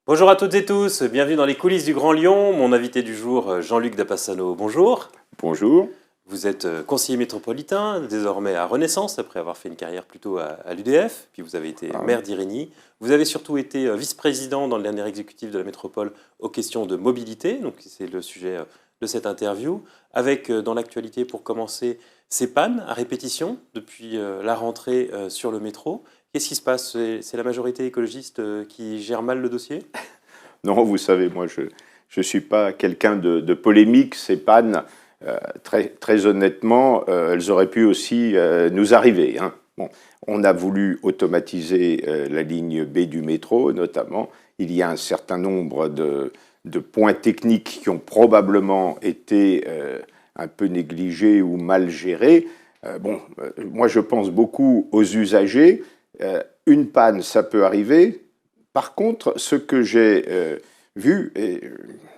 Bonjour à toutes et tous, bienvenue dans les coulisses du Grand Lyon. Mon invité du jour, Jean-Luc Dapassano, bonjour. Bonjour. Vous êtes conseiller métropolitain, désormais à Renaissance, après avoir fait une carrière plutôt à l'UDF, puis vous avez été Ah, maire d'Irigny. Vous avez surtout été vice-président dans le dernier exécutif de la métropole aux questions de mobilité, donc c'est le sujet de cette interview, avec dans l'actualité pour commencer ces pannes à répétition depuis la rentrée sur le métro. Qu'est-ce qui se passe? C'est la majorité écologiste qui gère mal le dossier? non, vous savez, moi, je ne suis pas quelqu'un de polémique. Ces pannes, très honnêtement, elles auraient pu aussi nous arriver, hein. Bon, on a voulu automatiser la ligne B du métro, notamment. Il y a un certain nombre de points techniques qui ont probablement été un peu négligés ou mal gérés. Moi, je pense beaucoup aux usagers. Une panne, ça peut arriver. Par contre, ce que j'ai vu, et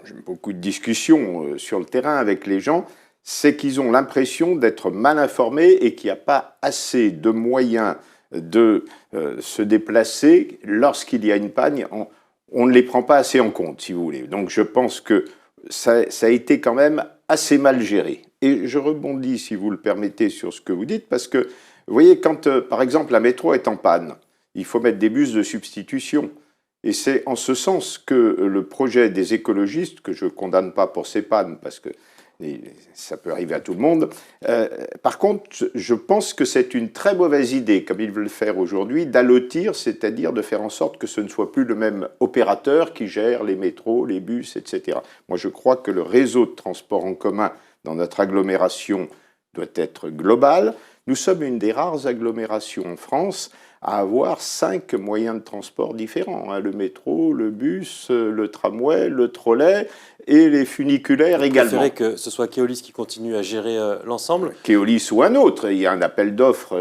j'ai beaucoup de discussions sur le terrain avec les gens, c'est qu'ils ont l'impression d'être mal informés et qu'il n'y a pas assez de moyens de se déplacer lorsqu'il y a une panne. On ne les prend pas assez en compte, si vous voulez. Donc je pense que ça a été quand même assez mal géré. Et je rebondis, si vous le permettez, sur ce que vous dites, parce que, vous voyez, quand, par exemple, la métro est en panne, il faut mettre des bus de substitution. Et c'est en ce sens que le projet des écologistes, que je ne condamne pas pour ces pannes, parce que ça peut arriver à tout le monde, par contre, je pense que c'est une très mauvaise idée, comme ils veulent faire aujourd'hui, d'allotir, c'est-à-dire de faire en sorte que ce ne soit plus le même opérateur qui gère les métros, les bus, etc. Moi, je crois que le réseau de transport en commun dans notre agglomération doit être global. Nous sommes une des rares agglomérations en France à avoir 5 moyens de transport différents, hein, le métro, le bus, le tramway, le trolley et les funiculaires également. Vous préférez que ce soit Keolis qui continue à gérer l'ensemble? Keolis ou un autre, il y a un appel d'offres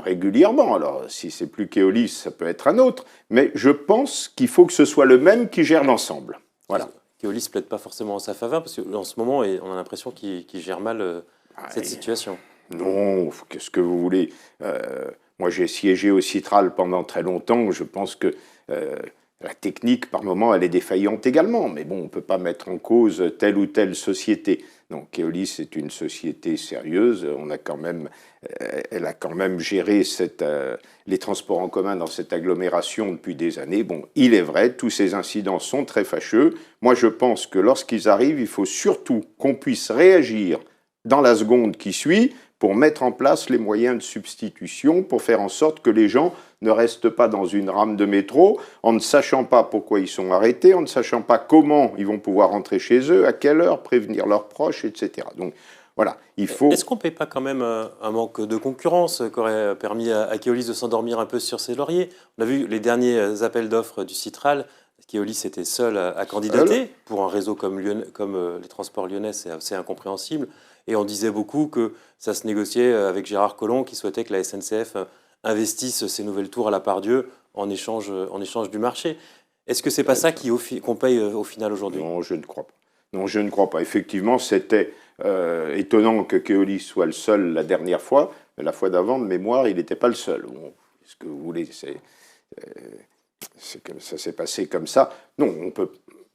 régulièrement, alors si c'est plus Keolis, ça peut être un autre, mais je pense qu'il faut que ce soit le même qui gère l'ensemble. Voilà. Keolis ne plaide pas forcément en sa faveur, parce qu'en ce moment, on a l'impression qu'il gère mal cette situation. Non, qu'est-ce que vous voulez moi, j'ai siégé au Citral pendant très longtemps. Je pense que la technique, par moment, elle est défaillante également. Mais bon, on ne peut pas mettre en cause telle ou telle société. Donc, Keolis est une société sérieuse. Elle a quand même géré les transports en commun dans cette agglomération depuis des années. Bon, il est vrai, tous ces incidents sont très fâcheux. Moi, je pense que lorsqu'ils arrivent, il faut surtout qu'on puisse réagir dans la seconde qui suit, pour mettre en place les moyens de substitution, pour faire en sorte que les gens ne restent pas dans une rame de métro, en ne sachant pas pourquoi ils sont arrêtés, en ne sachant pas comment ils vont pouvoir rentrer chez eux, à quelle heure, prévenir leurs proches, etc. Donc voilà, il faut... Est-ce qu'on ne paie pas quand même un manque de concurrence qui aurait permis à Keolis de s'endormir un peu sur ses lauriers? On a vu les derniers appels d'offres du Citral. Keolis était seul à candidater. Pour un réseau comme les transports lyonnais, c'est assez incompréhensible. Et on disait beaucoup que ça se négociait avec Gérard Collomb qui souhaitait que la SNCF investisse ses nouvelles tours à la Part-Dieu en échange du marché. Est-ce que c'est pas ça qu'on paye au final aujourd'hui? Non, je ne crois pas. Non, je ne crois pas. Effectivement, c'était étonnant que Keolis soit le seul la dernière fois. Mais la fois d'avant, de mémoire, il n'était pas le seul. Bon, ce que vous voulez, ça s'est passé comme ça. Non, on peut...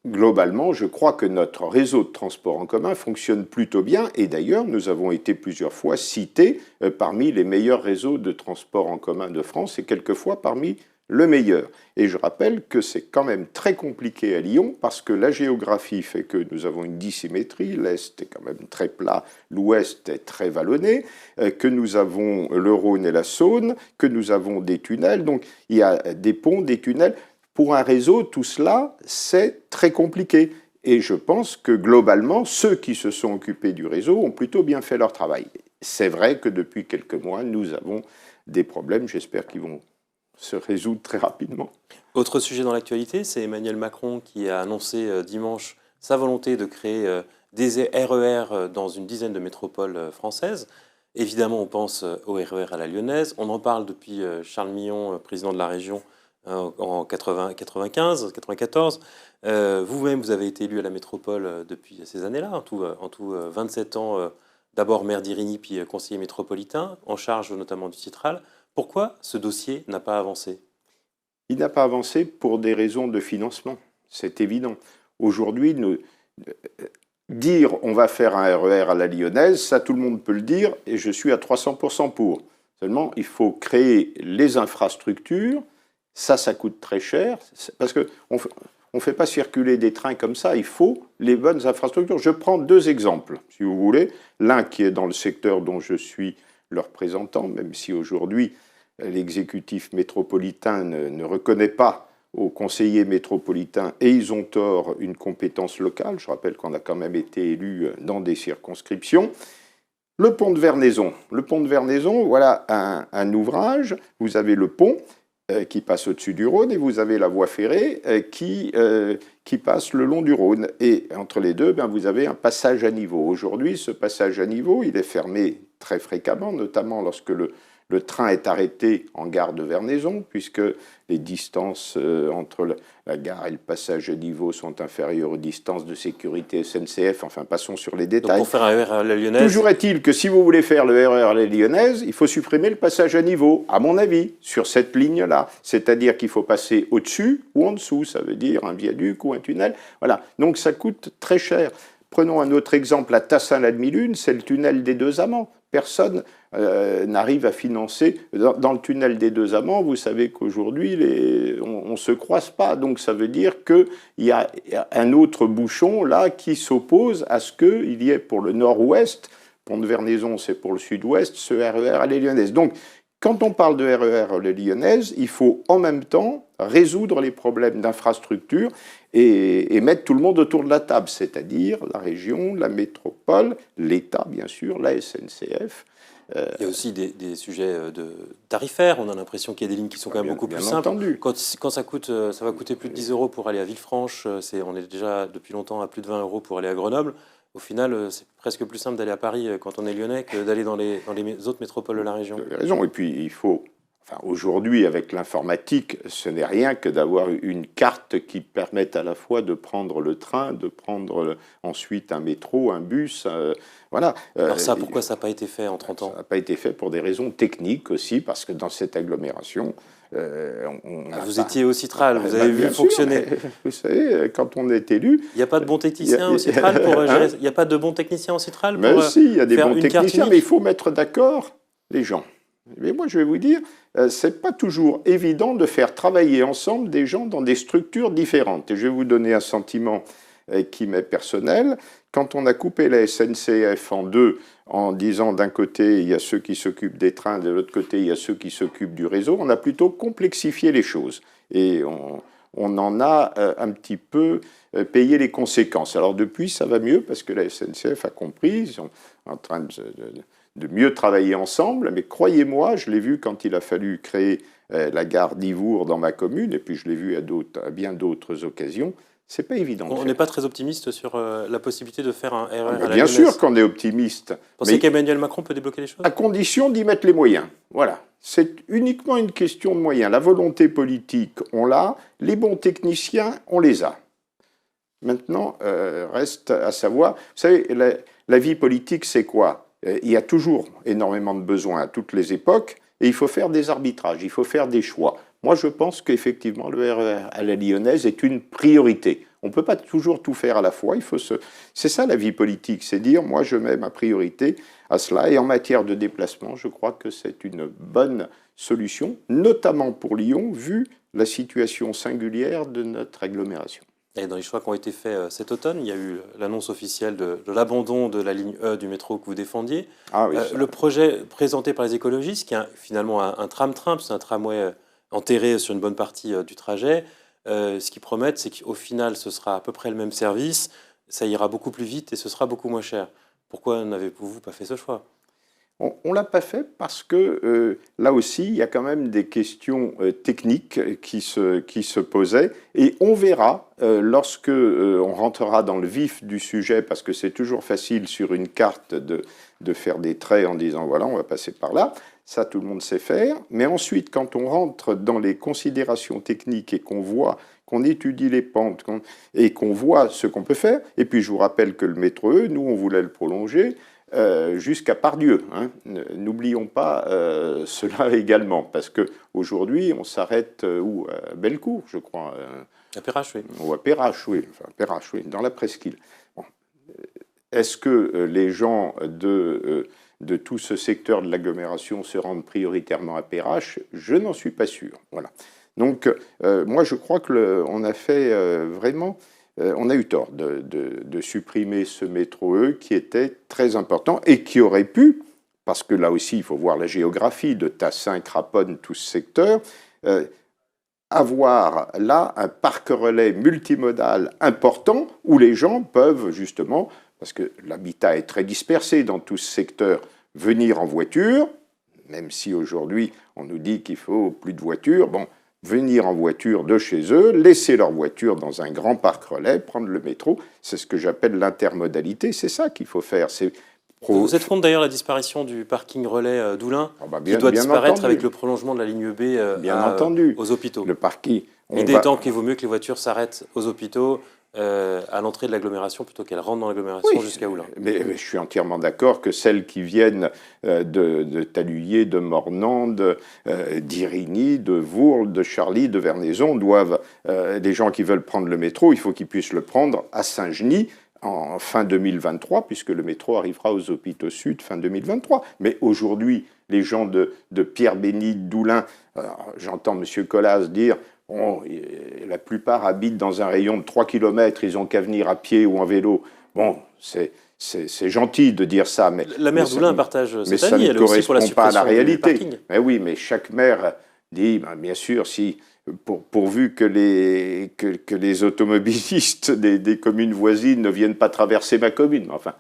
Globalement, je crois que notre réseau de transport en commun fonctionne plutôt bien. Et d'ailleurs, nous avons été plusieurs fois cités parmi les meilleurs réseaux de transport en commun de France et quelquefois parmi le meilleur. Et je rappelle que c'est quand même très compliqué à Lyon parce que la géographie fait que nous avons une dissymétrie. L'Est est quand même très plat, l'Ouest est très vallonné, que nous avons le Rhône et la Saône, que nous avons des tunnels. Donc il y a des ponts, des tunnels. Pour un réseau, tout cela, c'est très compliqué. Et je pense que globalement, ceux qui se sont occupés du réseau ont plutôt bien fait leur travail. C'est vrai que depuis quelques mois, nous avons des problèmes. J'espère qu'ils vont se résoudre très rapidement. Autre sujet dans l'actualité, c'est Emmanuel Macron qui a annoncé dimanche sa volonté de créer des RER dans une dizaine de métropoles françaises. Évidemment, on pense au RER à la lyonnaise. On en parle depuis Charles Millon, président de la région, en 95, 94. Vous-même, vous avez été élu à la métropole depuis ces années-là, en tout 27 ans, d'abord maire d'Irigny, puis conseiller métropolitain, en charge notamment du Citral. Pourquoi ce dossier n'a pas avancé? Il n'a pas avancé pour des raisons de financement. c'est évident. Aujourd'hui, dire on va faire un RER à la lyonnaise, ça tout le monde peut le dire, et je suis à 300% pour. Seulement, il faut créer les infrastructures, ça coûte très cher, parce qu'on ne fait pas circuler des trains comme ça, il faut les bonnes infrastructures. Je prends 2 exemples, si vous voulez. L'un qui est dans le secteur dont je suis le représentant, même si aujourd'hui l'exécutif métropolitain ne reconnaît pas aux conseillers métropolitains, et ils ont tort, une compétence locale. Je rappelle qu'on a quand même été élus dans des circonscriptions. Le pont de Vernaison. Le pont de Vernaison, voilà un ouvrage. Vous avez le pont qui passe au-dessus du Rhône, et vous avez la voie ferrée qui passe le long du Rhône. Et entre les deux, vous avez un passage à niveau. Aujourd'hui, ce passage à niveau, il est fermé très fréquemment, notamment lorsque le train est arrêté en gare de Vernaison, puisque les distances entre la gare et le passage à niveau sont inférieures aux distances de sécurité SNCF. Enfin, passons sur les détails. Donc pour faire un RER à la lyonnaise... Toujours est-il que si vous voulez faire le RER à la lyonnaise, il faut supprimer le passage à niveau, à mon avis, sur cette ligne-là. C'est-à-dire qu'il faut passer au-dessus ou en dessous. Ça veut dire un viaduc ou un tunnel. Voilà. Donc ça coûte très cher. Prenons un autre exemple à Tassin-la-Demi-Lune, c'est le tunnel des Deux Amants. Personne n'arrive à financer. Dans le tunnel des Deux Amants, vous savez qu'aujourd'hui, on ne se croise pas. Donc ça veut dire qu'il y a un autre bouchon là qui s'oppose à ce qu'il y ait pour le nord-ouest, pont de Vernaison c'est pour le sud-ouest, ce RER à la lyonnaise. Donc quand on parle de RER à la lyonnaise, il faut en même temps résoudre les problèmes d'infrastructure et mettre tout le monde autour de la table, c'est-à-dire la région, la métropole, l'État bien sûr, la SNCF. Il y a aussi des sujets tarifaires. On a l'impression qu'il y a des lignes qui sont quand même beaucoup plus simples. Quand ça va coûter plus de 10 euros pour aller à Villefranche, on est déjà depuis longtemps à plus de 20 euros pour aller à Grenoble. Au final, c'est presque plus simple d'aller à Paris quand on est lyonnais que d'aller dans les autres métropoles de la région. Vous avez raison. Et puis, il faut... Enfin, aujourd'hui, avec l'informatique, ce n'est rien que d'avoir une carte qui permette à la fois de prendre le train, de prendre ensuite un métro, un bus, voilà. Alors ça, pourquoi ça n'a pas été fait en 30 ans ? Ça n'a pas été fait pour des raisons techniques aussi, parce que dans cette agglomération... vous étiez au Citral, vous avez vu fonctionner. Vous savez, quand on est élu... Il n'y a pas de bons techniciens au Citral pour gérer... Il n'y a pas de bons techniciens au Citral pour si, il y a des bons techniciens, mais il unique. faut mettre d'accord les gens. Mais moi, je vais vous dire, c'est pas toujours évident de faire travailler ensemble des gens dans des structures différentes. Et je vais vous donner un sentiment qui m'est personnel. Quand on a coupé la SNCF en deux, en disant d'un côté, il y a ceux qui s'occupent des trains, de l'autre côté, il y a ceux qui s'occupent du réseau, on a plutôt complexifié les choses. Et on en a un petit peu payé les conséquences. Alors depuis, ça va mieux parce que la SNCF a compris, ils sont en train de mieux travailler ensemble, mais croyez-moi, je l'ai vu quand il a fallu créer la gare d'Ivour dans ma commune, et puis je l'ai vu à bien d'autres occasions, c'est pas évident. On n'est pas très optimiste sur la possibilité de faire un RER à la Bien lyonnaise. sûr qu'on est optimiste. Pensez qu'Emmanuel Macron peut débloquer les choses ? À condition d'y mettre les moyens. Voilà. C'est uniquement une question de moyens. La volonté politique, on l'a. Les bons techniciens, on les a. Maintenant, reste à savoir... Vous savez, la vie politique, c'est quoi ? Il y a toujours énormément de besoins à toutes les époques, et il faut faire des arbitrages, il faut faire des choix. Moi, je pense qu'effectivement, le RER à la lyonnaise est une priorité. On ne peut pas toujours tout faire à la fois. C'est ça la vie politique, c'est dire, moi, je mets ma priorité à cela. Et en matière de déplacement, je crois que c'est une bonne solution, notamment pour Lyon, vu la situation singulière de notre agglomération. Et dans les choix qui ont été faits cet automne, il y a eu l'annonce officielle de l'abandon de la ligne E du métro que vous défendiez. Ah oui, le projet présenté par les écologistes, qui est finalement un tram-train, c'est un tramway enterré sur une bonne partie du trajet, ce qu'ils promettent, c'est qu'au final, ce sera à peu près le même service, ça ira beaucoup plus vite et ce sera beaucoup moins cher. Pourquoi n'avez-vous pas fait ce choix ? On ne l'a pas fait parce que là aussi, il y a quand même des questions techniques qui se posaient. Et on verra lorsque on rentrera dans le vif du sujet, parce que c'est toujours facile sur une carte de faire des traits en disant voilà, on va passer par là. Ça, tout le monde sait faire. Mais ensuite, quand on rentre dans les considérations techniques et qu'on voit, qu'on étudie les pentes et qu'on voit ce qu'on peut faire, et puis je vous rappelle que le métro E, nous, on voulait le prolonger, jusqu'à Pardieu. Hein. N'oublions pas cela également, parce qu'aujourd'hui, on s'arrête où? À Bellecour, je crois. À Perrache, oui. Ou à Perrache, oui. Enfin, Perrache, oui, dans la presqu'île. Bon. Est-ce que les gens de tout ce secteur de l'agglomération se rendent prioritairement à Perrache? Je n'en suis pas sûr. Voilà. Donc, moi, je crois qu'on a fait vraiment... on a eu tort de supprimer ce métro E qui était très important et qui aurait pu, parce que là aussi, il faut voir la géographie de Tassin, Craponne, tout ce secteur, avoir là un parc relais multimodal important où les gens peuvent justement, parce que l'habitat est très dispersé dans tout ce secteur, venir en voiture, même si aujourd'hui on nous dit qu'il faut plus de voitures, bon, venir en voiture de chez eux, laisser leur voiture dans un grand parc relais, prendre le métro, c'est ce que j'appelle l'intermodalité, c'est ça qu'il faut faire. Vous êtes contre d'ailleurs la disparition du parking relais d'Oulin, qui doit bien disparaître entendu. avec le prolongement de la ligne B aux hôpitaux. Le parking. L'idée étant qu'il vaut mieux que les voitures s'arrêtent aux hôpitaux à l'entrée de l'agglomération plutôt qu'elles rentrent dans l'agglomération jusqu'à Oulin. Mais je suis entièrement d'accord que celles qui viennent de Taluyer, de Mornan, d'Irigny, de Vourles, de Charly, de Vernaison doivent, des gens qui veulent prendre le métro, il faut qu'ils puissent le prendre à Saint-Genis en fin 2023, puisque le métro arrivera aux hôpitaux sud fin 2023. Mais aujourd'hui, les gens de Pierre-Bénite, d'Oulin, j'entends M. Colas dire... Bon, la plupart habitent dans un rayon de 3 km, ils n'ont qu'à venir à pied ou en vélo. Bon, c'est gentil de dire ça, mais... La maire d'Oulin partage mais cet ça avis, ne elle est aussi pour la correspond pas à la suppression du réalité. parking. Mais oui, mais chaque maire dit, ben, bien sûr, si, pourvu que les automobilistes des communes voisines ne viennent pas traverser ma commune. Enfin,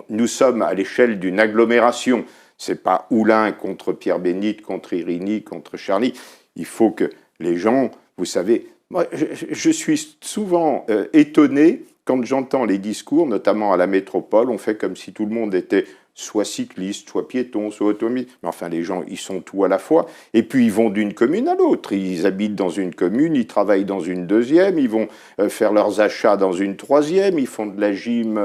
nous sommes à l'échelle d'une agglomération. C'est pas Oulin contre Pierre-Bénite, contre Irigny, contre Charly. Il faut que les gens, vous savez, moi, je suis souvent étonné quand j'entends les discours, notamment à la métropole, on fait comme si tout le monde était soit cycliste, soit piéton, soit automobiliste. Mais enfin, les gens, ils sont tout à la fois. Et puis, ils vont d'une commune à l'autre. Ils habitent dans une commune, ils travaillent dans une deuxième, ils vont faire leurs achats dans une troisième, ils font de la gym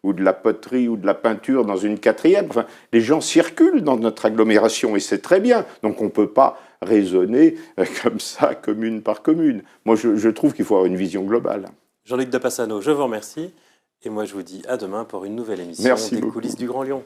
ou de la poterie ou de la peinture dans une quatrième. Enfin, les gens circulent dans notre agglomération et c'est très bien. Donc, on ne peut pas raisonner comme ça, commune par commune. Moi, je trouve qu'il faut avoir une vision globale. Jean-Luc Dapassano, je vous remercie. Et moi, je vous dis à demain pour une nouvelle émission des coulisses du Grand Lyon.